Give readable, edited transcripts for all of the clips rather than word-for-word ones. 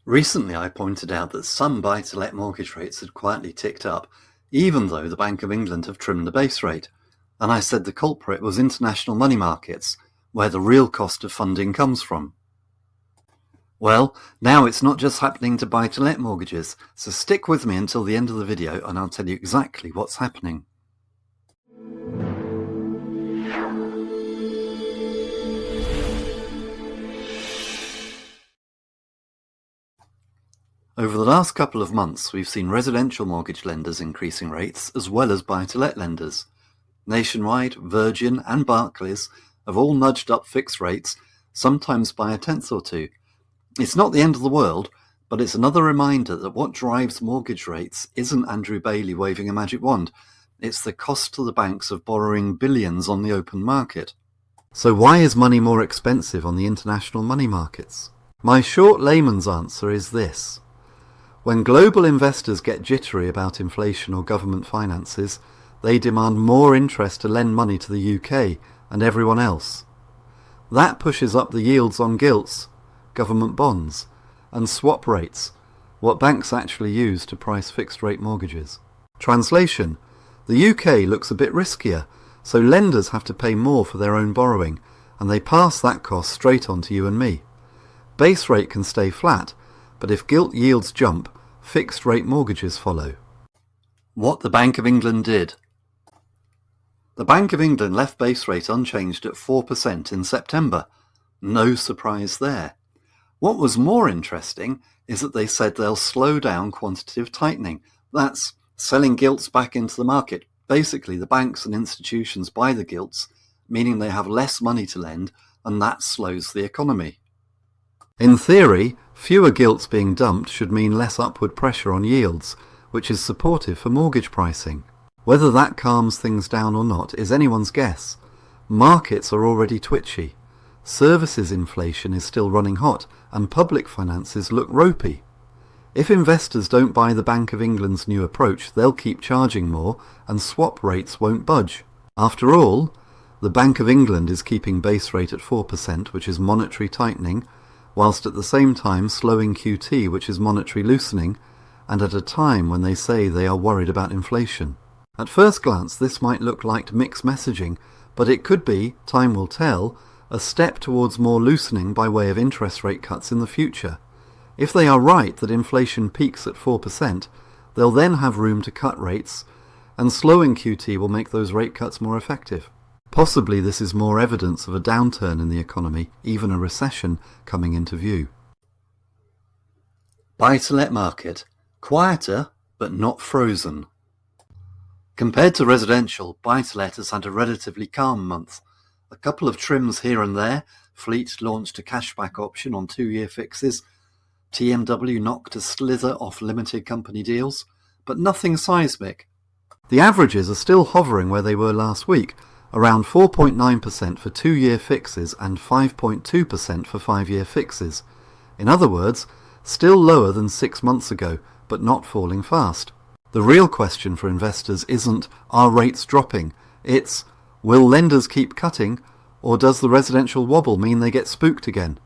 Recently, I pointed out that some buy-to-let mortgage rates had quietly ticked up, even though the Bank of England have trimmed the base rate, and I said the culprit was international money markets, where the real cost of funding comes from. Well, now it's not just happening to buy-to-let mortgages, so stick with me until the end of the video and I'll tell you exactly what's happening. Over the last couple of months, we've seen residential mortgage lenders increasing rates as well as buy-to-let lenders. Nationwide, Virgin and Barclays have all nudged up fixed rates, sometimes by a tenth or two. It's not the end of the world, but it's another reminder that what drives mortgage rates isn't Andrew Bailey waving a magic wand. It's the cost to the banks of borrowing billions on the open market. So why is money more expensive on the international money markets? My short layman's answer is this. When global investors get jittery about inflation or government finances, they demand more interest to lend money to the UK and everyone else. That pushes up the yields on gilts, government bonds, and swap rates, what banks actually use to price fixed-rate mortgages. Translation: the UK looks a bit riskier, so lenders have to pay more for their own borrowing, and they pass that cost straight on to you and me. Base rate can stay flat, but if gilt yields jump, fixed-rate mortgages follow. What the Bank of England did. The Bank of England left base rate unchanged at 4% in September. No surprise there. What was more interesting is that they said they'll slow down quantitative tightening. That's selling gilts back into the market. Basically, the banks and institutions buy the gilts, meaning they have less money to lend, and that slows the economy. In theory, fewer gilts being dumped should mean less upward pressure on yields, which is supportive for mortgage pricing. Whether that calms things down or not is anyone's guess. Markets are already twitchy. Services inflation is still running hot, and public finances look ropey. If investors don't buy the Bank of England's new approach, they'll keep charging more, and swap rates won't budge. After all, the Bank of England is keeping base rate at 4%, which is monetary tightening, whilst at the same time slowing QT, which is monetary loosening, and at a time when they say they are worried about inflation. At first glance, this might look like mixed messaging, but it could be, time will tell, a step towards more loosening by way of interest rate cuts in the future. If they are right that inflation peaks at 4%, they'll then have room to cut rates, and slowing QT will make those rate cuts more effective. Possibly this is more evidence of a downturn in the economy, even a recession, coming into view. Buy-to-let market. Quieter, but not frozen. Compared to residential, buy-to-let has had a relatively calm month. A couple of trims here and there. Fleet launched a cashback option on 2-year fixes. TMW knocked a slither off limited company deals, but nothing seismic. The averages are still hovering where they were last week, around 4.9% for 2-year fixes and 5.2% for 5-year fixes. In other words, still lower than 6 months ago, but not falling fast. The real question for investors isn't, are rates dropping? It's, will lenders keep cutting, or does the residential wobble mean they get spooked again?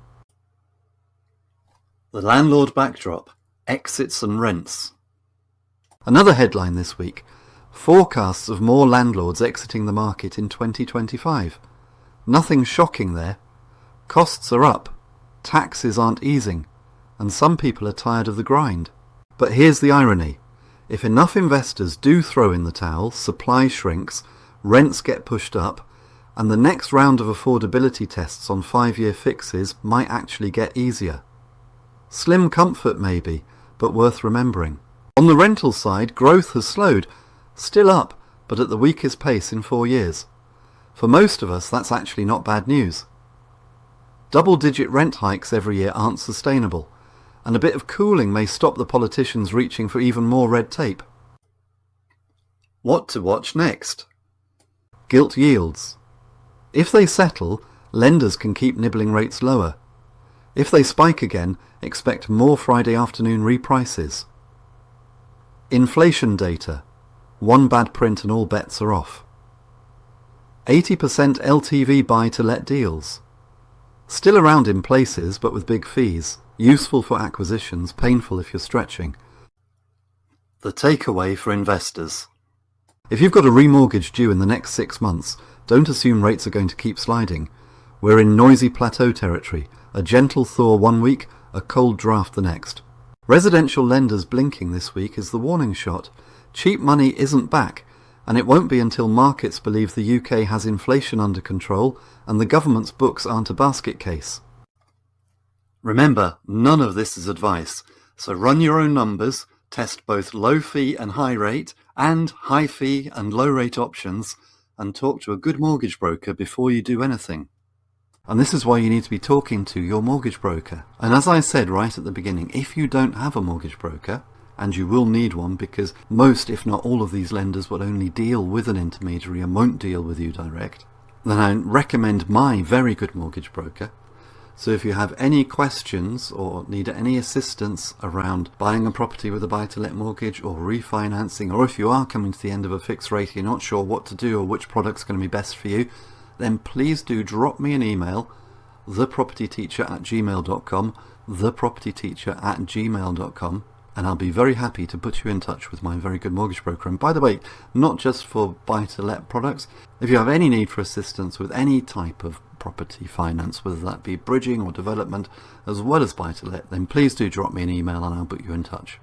The landlord backdrop, exits and rents. Another headline this week. Forecasts of more landlords exiting the market in 2025. Nothing shocking there. Costs are up, taxes aren't easing, and some people are tired of the grind. But here's the irony. If enough investors do throw in the towel, supply shrinks, rents get pushed up, and the next round of affordability tests on 5-year fixes might actually get easier. Slim comfort maybe, but worth remembering. On the rental side, growth has slowed. Still up, but at the weakest pace in 4 years. For most of us, that's actually not bad news. Double-digit rent hikes every year aren't sustainable, and a bit of cooling may stop the politicians reaching for even more red tape. What to watch next? Gilt yields. If they settle, lenders can keep nibbling rates lower. If they spike again, expect more Friday afternoon reprices. Inflation data. One bad print and all bets are off. 80% LTV buy-to-let deals. Still around in places, but with big fees. Useful for acquisitions, painful if you're stretching. The takeaway for investors. If you've got a remortgage due in the next 6 months, don't assume rates are going to keep sliding. We're in noisy plateau territory. A gentle thaw 1 week, a cold draft the next. Residential lenders blinking this week is the warning shot. Cheap money isn't back, and it won't be until markets believe the UK has inflation under control and the government's books aren't a basket case. Remember, none of this is advice, so run your own numbers, test both low fee and high rate, and high fee and low rate options, and talk to a good mortgage broker before you do anything. And this is why you need to be talking to your mortgage broker. And as I said right at the beginning, if you don't have a mortgage broker, and you will need one because most, if not all of these lenders will only deal with an intermediary and won't deal with you direct, then I recommend my very good mortgage broker. So if you have any questions or need any assistance around buying a property with a buy-to-let mortgage or refinancing, or if you are coming to the end of a fixed rate, you're not sure what to do or which product's going to be best for you, then please do drop me an email, thepropertyteacher@gmail.com, thepropertyteacher@gmail.com, and I'll be very happy to put you in touch with my very good mortgage broker. And by the way, not just for buy-to-let products, if you have any need for assistance with any type of property finance, whether that be bridging or development, as well as buy-to-let, then please do drop me an email and I'll put you in touch.